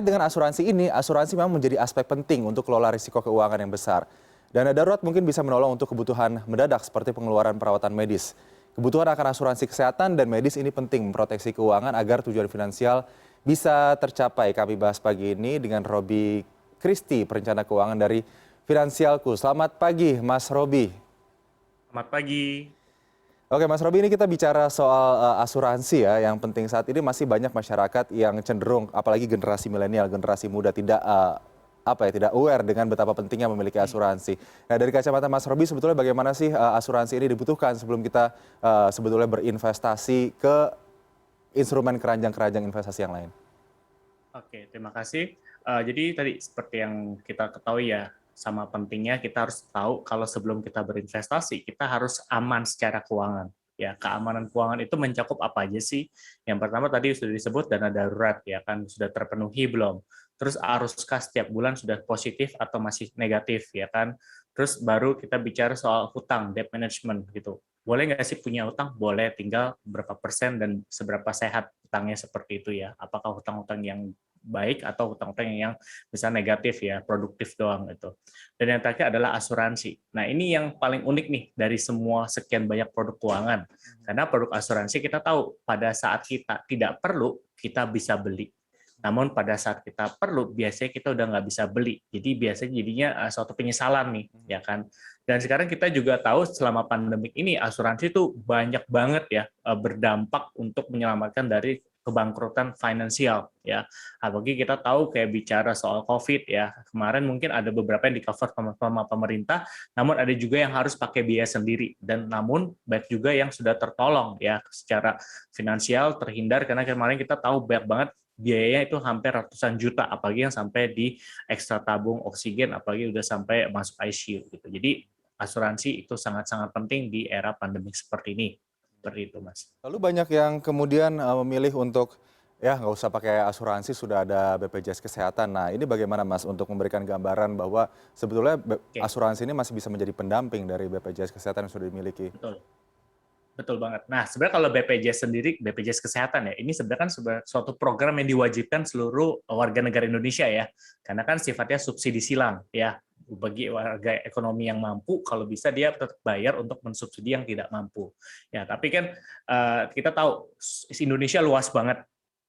Dengan asuransi ini, asuransi memang menjadi aspek penting untuk kelola risiko keuangan yang besar. Dana darurat mungkin bisa menolong untuk kebutuhan mendadak seperti pengeluaran perawatan medis. Kebutuhan akan asuransi kesehatan dan medis ini penting memproteksi keuangan agar tujuan finansial bisa tercapai. Kami bahas pagi ini dengan Robi Kristi, perencana keuangan dari Finansialku. Selamat pagi, Mas Robi. Selamat pagi. Oke, Mas Robi, ini kita bicara soal asuransi ya, yang penting saat ini masih banyak masyarakat yang cenderung, apalagi generasi milenial, generasi muda tidak tidak aware dengan betapa pentingnya memiliki asuransi. Nah, dari kacamata Mas Robi, sebetulnya bagaimana sih asuransi ini dibutuhkan sebelum kita sebetulnya berinvestasi ke instrumen keranjang-keranjang investasi yang lain? Oke, terima kasih. Jadi tadi seperti yang kita ketahui ya, sama pentingnya kita harus tahu kalau sebelum kita berinvestasi, kita harus aman secara keuangan. Ya, keamanan keuangan itu mencakup apa aja sih? Yang pertama tadi sudah disebut dana darurat, ya kan sudah terpenuhi belum? Terus arus kas setiap bulan sudah positif atau masih negatif, ya kan? Terus baru kita bicara soal hutang, debt management gitu. Boleh nggak sih punya hutang? Boleh, tinggal berapa persen dan seberapa sehat hutangnya seperti itu ya. Apakah hutang-hutang yang baik atau hutang-hutang yang bisa negatif ya, produktif doang itu. Dan yang terakhir adalah asuransi. Nah, ini yang paling unik nih dari semua sekian banyak produk keuangan. Karena produk asuransi kita tahu pada saat kita tidak perlu, kita bisa beli. Namun pada saat kita perlu, biasanya kita udah nggak bisa beli. Jadi biasanya jadinya suatu penyesalan nih, ya kan. Dan sekarang kita juga tahu selama pandemik ini asuransi itu banyak banget ya berdampak untuk menyelamatkan dari kebangkrutan finansial ya. Apalagi kita tahu kayak bicara soal COVID ya. Kemarin mungkin ada beberapa yang di-cover sama pemerintah, namun ada juga yang harus pakai biaya sendiri dan namun banyak juga yang sudah tertolong ya secara finansial terhindar karena kemarin kita tahu banyak banget biayanya itu hampir ratusan juta, apalagi yang sampai di ekstra tabung oksigen, apalagi udah sampai masuk ICU gitu. Jadi asuransi itu sangat-sangat penting di era pandemik seperti ini. Seperti itu, Mas. Lalu banyak yang kemudian memilih untuk ya nggak usah pakai asuransi, sudah ada BPJS Kesehatan. Nah, ini bagaimana Mas untuk memberikan gambaran bahwa sebetulnya Oke, asuransi ini masih bisa menjadi pendamping dari BPJS Kesehatan yang sudah dimiliki? betul. Betul banget. Nah, sebenarnya kalau BPJS sendiri, BPJS Kesehatan ya, ini sebenarnya kan suatu program yang diwajibkan seluruh warga negara Indonesia ya, karena kan sifatnya subsidi silang ya, bagi warga ekonomi yang mampu, kalau bisa dia tetap bayar untuk mensubsidi yang tidak mampu. Ya, tapi kan kita tahu Indonesia luas banget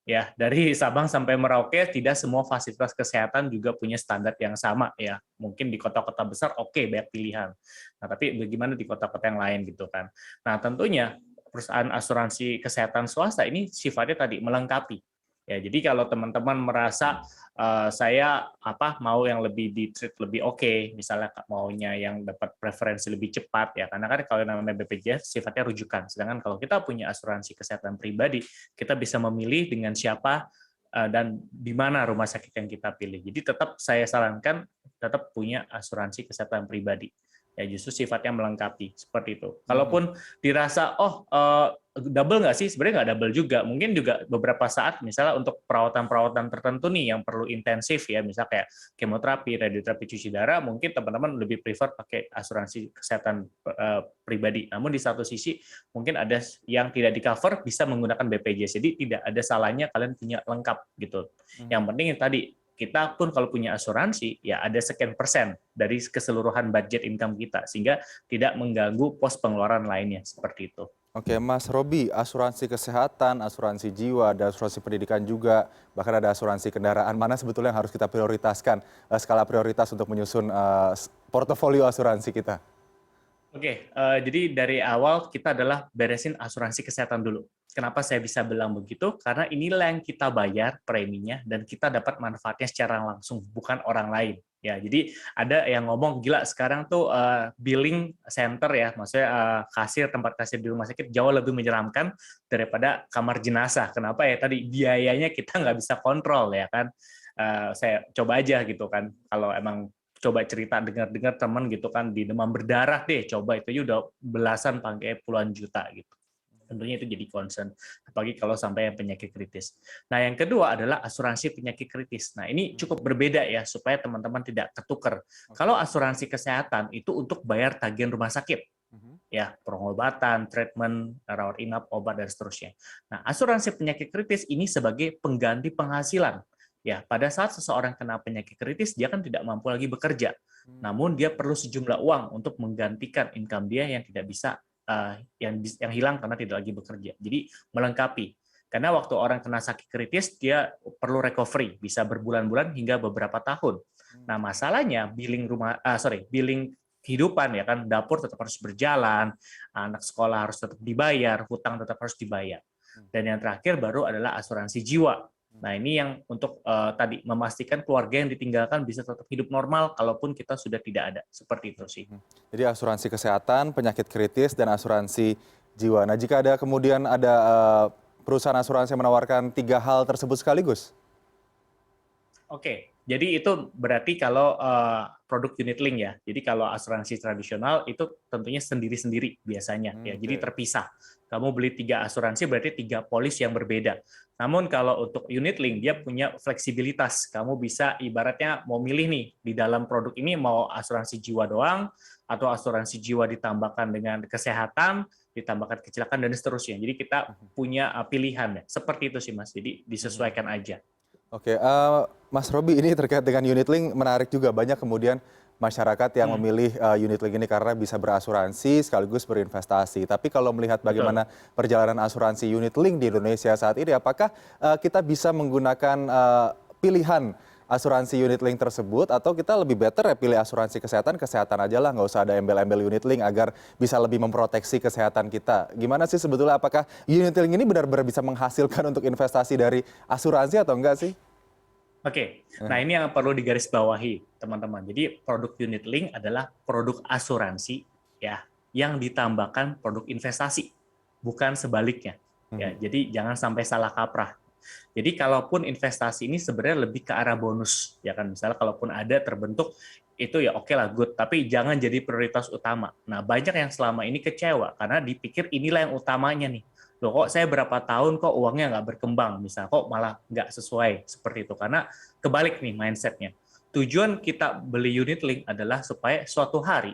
ya, dari Sabang sampai Merauke tidak semua fasilitas kesehatan juga punya standar yang sama ya. Mungkin di kota-kota besar oke, banyak pilihan. Nah, tapi bagaimana di kota-kota yang lain gitu kan. Nah, tentunya perusahaan asuransi kesehatan swasta ini sifatnya tadi melengkapi. Ya, jadi kalau teman-teman merasa saya mau yang lebih di treat lebih oke, misalnya maunya yang dapat preferensi lebih cepat ya, karena kan kalau yang namanya BPJS sifatnya rujukan. Sedangkan kalau kita punya asuransi kesehatan pribadi, kita bisa memilih dengan siapa dan di mana rumah sakit yang kita pilih. Jadi tetap saya sarankan tetap punya asuransi kesehatan pribadi. Ya justru sifatnya melengkapi seperti itu. Mhm. Kalaupun dirasa double nggak sih? Sebenarnya nggak double juga. Mungkin juga beberapa saat misalnya untuk perawatan-perawatan tertentu nih yang perlu intensif ya, misal kayak kemoterapi, radioterapi cuci darah, mungkin teman-teman lebih prefer pakai asuransi kesehatan pribadi. Namun di satu sisi mungkin ada yang tidak di-cover bisa menggunakan BPJS. Jadi tidak ada salahnya kalian punya lengkap gitu. Yang Mhm. penting yang tadi kita pun kalau punya asuransi ya ada sekian persen dari keseluruhan budget income kita sehingga tidak mengganggu pos pengeluaran lainnya seperti itu. Oke, Mas Robi, asuransi kesehatan, asuransi jiwa, ada asuransi pendidikan juga, bahkan ada asuransi kendaraan. Mana sebetulnya yang harus kita prioritaskan, skala prioritas untuk menyusun portofolio asuransi kita? Oke, jadi dari awal kita adalah beresin asuransi kesehatan dulu. Kenapa saya bisa bilang begitu? Karena inilah yang kita bayar preminya dan kita dapat manfaatnya secara langsung, bukan orang lain. Ya, jadi ada yang ngomong gila sekarang tuh billing center ya, maksudnya tempat kasir di rumah sakit jauh lebih menyeramkan daripada kamar jenazah. Kenapa ya? Tadi biayanya kita nggak bisa kontrol ya kan. Saya coba aja gitu kan, kalau emang coba cerita dengar-dengar teman gitu kan di demam berdarah deh, coba itu aja udah belasan pakai puluhan juta gitu. Tentunya itu jadi concern, apalagi kalau sampai yang penyakit kritis. Nah, yang kedua adalah asuransi penyakit kritis. Nah, ini cukup berbeda ya, supaya teman-teman tidak ketukar. Kalau Oke. asuransi kesehatan itu untuk bayar tagihan rumah sakit, Mhm. ya pengobatan, treatment, rawat inap, obat dan seterusnya. Nah, asuransi penyakit kritis ini sebagai pengganti penghasilan. Ya, pada saat seseorang kena penyakit kritis, dia kan tidak mampu lagi bekerja. Namun dia perlu sejumlah uang untuk menggantikan income dia yang tidak bisa yang hilang karena tidak lagi bekerja. Jadi melengkapi. Karena waktu orang kena sakit kritis, dia perlu recovery, bisa berbulan-bulan hingga beberapa tahun. Nah, masalahnya billing kehidupan ya kan, dapur tetap harus berjalan, anak sekolah harus tetap dibayar, hutang tetap harus dibayar. Dan yang terakhir baru adalah asuransi jiwa. Nah, ini yang untuk tadi memastikan keluarga yang ditinggalkan bisa tetap hidup normal kalaupun kita sudah tidak ada. Seperti itu sih. Jadi asuransi kesehatan, penyakit kritis, dan asuransi jiwa. Nah, jika kemudian ada perusahaan asuransi yang menawarkan 3 hal tersebut sekaligus? Oke, jadi itu berarti kalau produk unit link ya. Jadi kalau asuransi tradisional itu tentunya sendiri-sendiri biasanya ya. Jadi Oke. terpisah. Kamu beli 3 asuransi berarti 3 polis yang berbeda. Namun kalau untuk unit link dia punya fleksibilitas. Kamu bisa ibaratnya mau milih nih di dalam produk ini mau asuransi jiwa doang atau asuransi jiwa ditambahkan dengan kesehatan, ditambahkan kecelakaan dan seterusnya. Jadi kita punya pilihan ya. Seperti itu sih Mas. Jadi disesuaikan aja. Oke, Mas Roby, ini terkait dengan unit link menarik juga. Banyak kemudian masyarakat yang Hmm, memilih unit link ini karena bisa berasuransi sekaligus berinvestasi. Tapi kalau melihat betul. bagaimana perjalanan asuransi unit link di Indonesia saat ini, apakah kita bisa menggunakan pilihan asuransi unit link tersebut, atau kita lebih better ya pilih asuransi kesehatan, kesehatan aja lah, nggak usah ada embel-embel unit link agar bisa lebih memproteksi kesehatan kita. Gimana sih sebetulnya, apakah unit link ini benar-benar bisa menghasilkan untuk investasi dari asuransi atau enggak sih? Oke, nah ini yang perlu digarisbawahi, teman-teman. Jadi produk unit link adalah produk asuransi ya yang ditambahkan produk investasi, bukan sebaliknya. Ya, Mhm. jadi jangan sampai salah kaprah. Jadi kalaupun investasi ini sebenarnya lebih ke arah bonus, ya kan. Misalnya kalaupun ada terbentuk itu ya oke lah good, tapi jangan jadi prioritas utama. Nah, banyak yang selama ini kecewa karena dipikir inilah yang utamanya nih. Loh kok saya berapa tahun kok uangnya nggak berkembang, misalnya kok malah nggak sesuai seperti itu. Karena kebalik nih mindsetnya. Tujuan kita beli unit link adalah supaya suatu hari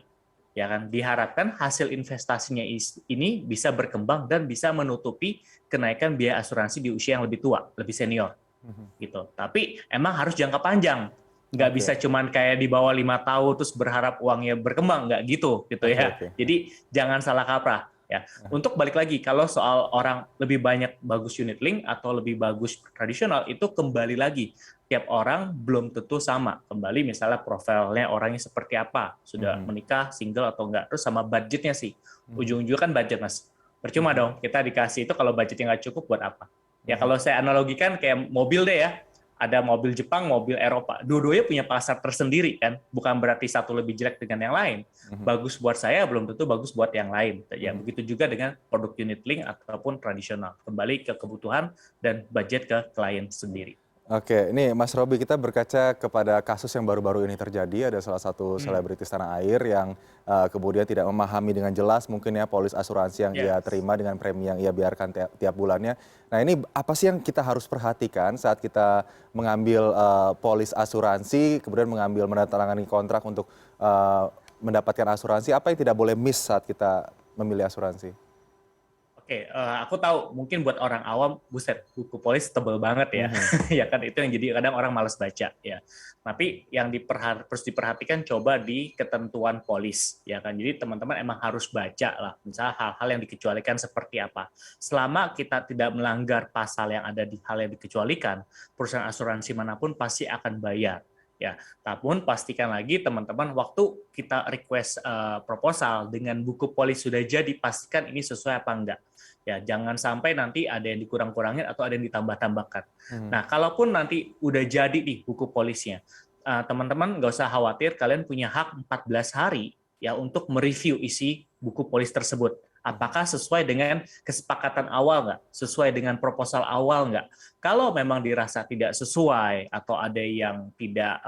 ya kan diharapkan hasil investasinya ini bisa berkembang dan bisa menutupi kenaikan biaya asuransi di usia yang lebih tua, lebih senior Mhm. gitu. Tapi emang harus jangka panjang. Nggak bisa Oke, cuman kayak di bawah 5 tahun terus berharap uangnya berkembang, nggak gitu oke, ya. oke. Jadi jangan salah kaprah ya. Untuk balik lagi, kalau soal orang lebih banyak bagus unit link atau lebih bagus tradisional, itu kembali lagi. Tiap orang belum tentu sama. Kembali misalnya profilnya orangnya seperti apa, sudah Mhm. menikah, single atau enggak. Terus sama budgetnya sih. Mhm. Ujung-ujungnya kan budget, Mas. Percuma Mhm. dong, kita dikasih itu kalau budgetnya nggak cukup buat apa? Ya Mhm. kalau saya analogikan kayak mobil deh ya, ada mobil Jepang, mobil Eropa. Dua-duanya punya pasar tersendiri kan, bukan berarti satu lebih jelek dengan yang lain. Mhm. Bagus buat saya belum tentu bagus buat yang lain. Ya Mhm. begitu juga dengan produk unit link ataupun tradisional. Kembali ke kebutuhan dan budget ke klien sendiri. Oke, ini Mas Roby, kita berkaca kepada kasus yang baru-baru ini terjadi. Ada salah satu Hmm, selebritis tanah air yang kemudian tidak memahami dengan jelas mungkin ya polis asuransi yang ia yes. terima dengan premi yang ia biarkan tiap bulannya. Nah, ini apa sih yang kita harus perhatikan saat kita mengambil polis asuransi, kemudian mengambil menandatangani kontrak untuk mendapatkan asuransi? Apa yang tidak boleh miss saat kita memilih asuransi? Oke, aku tahu mungkin buat orang awam, buset, buku polis tebel banget ya, Mhm. ya kan itu yang jadi kadang orang malas baca ya. Tapi yang harus diperhatikan coba di ketentuan polis ya kan. Jadi teman-teman emang harus baca lah, misalnya hal-hal yang dikecualikan seperti apa. Selama kita tidak melanggar pasal yang ada di hal yang dikecualikan, perusahaan asuransi manapun pasti akan bayar. Ya, namun pastikan lagi teman-teman waktu kita request proposal dengan buku polis sudah jadi, pastikan ini sesuai apa enggak. Ya, jangan sampai nanti ada yang dikurang-kurangin atau ada yang ditambah-tambahkan. Mhm. Nah, kalaupun nanti udah jadi nih buku polisnya, teman-teman nggak usah khawatir, kalian punya hak 14 hari ya untuk mereview isi buku polis tersebut. Mhm. Apakah sesuai dengan kesepakatan awal nggak? Sesuai dengan proposal awal nggak? Kalau memang dirasa tidak sesuai atau ada yang tidak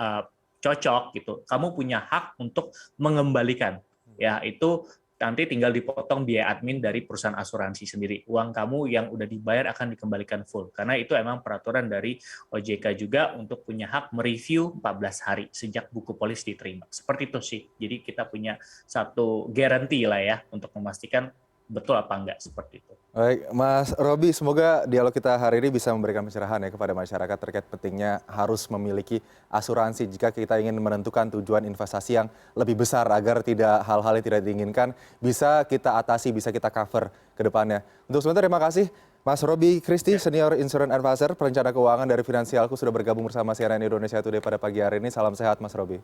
cocok gitu, kamu punya hak untuk mengembalikan. Ya, itu nanti tinggal dipotong biaya admin dari perusahaan asuransi sendiri. Uang kamu yang udah dibayar akan dikembalikan full. Karena itu emang peraturan dari OJK juga untuk punya hak mereview 14 hari sejak buku polis diterima. Seperti itu sih. Jadi kita punya satu guarantee lah ya untuk memastikan betul apa enggak seperti itu. Baik, Mas Robi, semoga dialog kita hari ini bisa memberikan pencerahan ya kepada masyarakat terkait pentingnya harus memiliki asuransi jika kita ingin menentukan tujuan investasi yang lebih besar agar tidak hal-hal yang tidak diinginkan bisa kita atasi, bisa kita cover ke depannya. Untuk sementara terima kasih Mas Robi Kristi, Senior Insurance Advisor, perencana keuangan dari Finansialku sudah bergabung bersama CNN Indonesia Today pada pagi hari ini. Salam sehat Mas Robi.